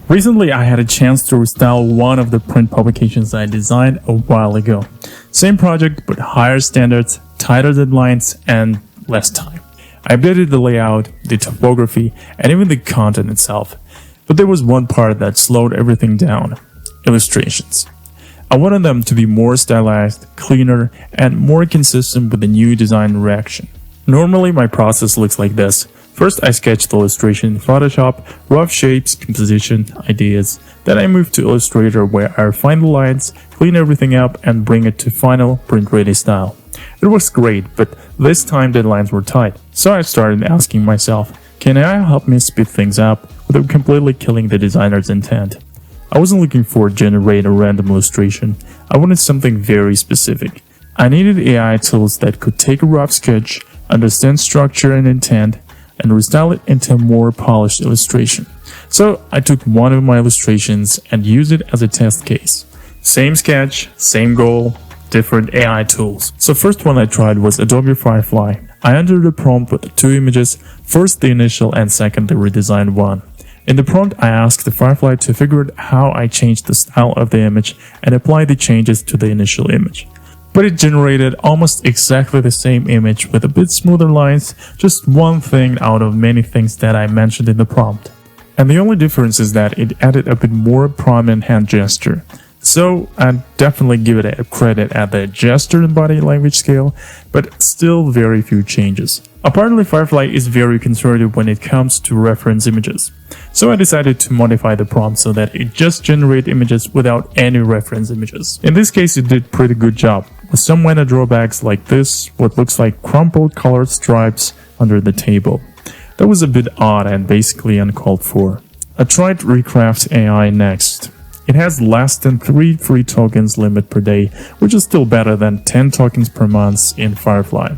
Recently, I had a chance to restyle one of the print publications I designed a while ago. Same project, but higher standards, tighter deadlines, and less time. I updated the layout, the typography, and even the content itself. But there was one part that slowed everything down: illustrations. I wanted them to be more stylized, cleaner, and more consistent with the new design direction. Normally, my process looks like this. First, I sketch the illustration in Photoshop, rough shapes, composition, ideas. Then I move to Illustrator where I refine the lines, clean everything up, and bring it to final print-ready style. It works great, but this time deadlines were tight. So I started asking myself, can AI help me speed things up without completely killing the designer's intent? I wasn't looking for generate a random illustration. I wanted something very specific. I needed AI tools that could take a rough sketch, understand structure and intent, and restyle it into a more polished illustration. So I took one of my illustrations and used it as a test case. Same sketch, same goal, different AI tools. So first one I tried was Adobe Firefly. I entered a prompt with two images, first the initial and second the redesigned one. In the prompt, I asked the Firefly to figure out how I changed the style of the image and apply the changes to the initial image. But it generated almost exactly the same image with a bit smoother lines, just one thing out of many things that I mentioned in the prompt. And the only difference is that it added a bit more prominent hand gesture. So I'd definitely give it a credit at the gesture and body language scale, but still very few changes. Apparently Firefly is very conservative when it comes to reference images. So I decided to modify the prompt so that it just generates images without any reference images. In this case it did a pretty good job, with some minor drawbacks like this, what looks like crumpled colored stripes under the table. That was a bit odd and basically uncalled for. I tried Recraft AI next. It has less than 3 free tokens limit per day, which is still better than 10 tokens per month in Firefly.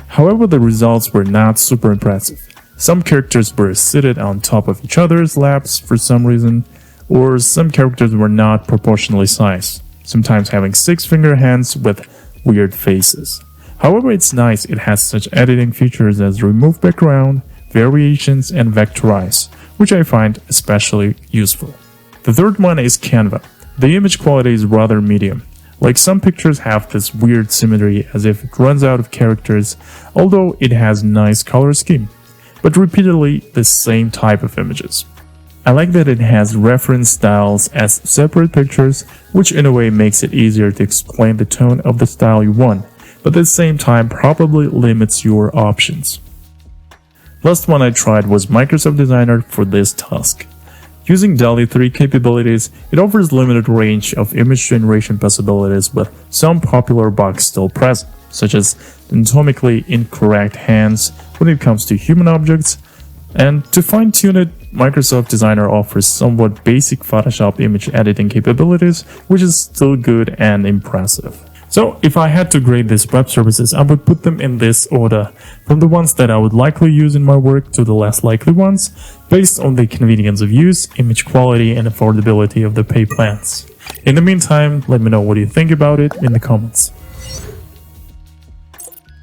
However, the results were not super impressive. Some characters were seated on top of each other's laps for some reason, or some characters were not proportionally sized, sometimes having 6-finger hands with weird faces. However, it's nice it has such editing features as remove background, variations, and vectorize, which I find especially useful. The third one is Canva. The image quality is rather medium. Like some pictures have this weird symmetry as if it runs out of characters, although it has nice color scheme, but repeatedly the same type of images. I like that it has reference styles as separate pictures, which in a way makes it easier to explain the tone of the style you want, but at the same time probably limits your options. Last one I tried was Microsoft Designer for this task. Using DALL-E 3 capabilities, it offers limited range of image generation possibilities with some popular bugs still present, such as anatomically incorrect hands when it comes to human objects, and to fine-tune it, Microsoft Designer offers somewhat basic Photoshop image editing capabilities, which is still good and impressive. So if I had to grade these web services, I would put them in this order, from the ones that I would likely use in my work to the less likely ones, based on the convenience of use, image quality, and affordability of the pay plans. In the meantime, let me know what you think about it in the comments.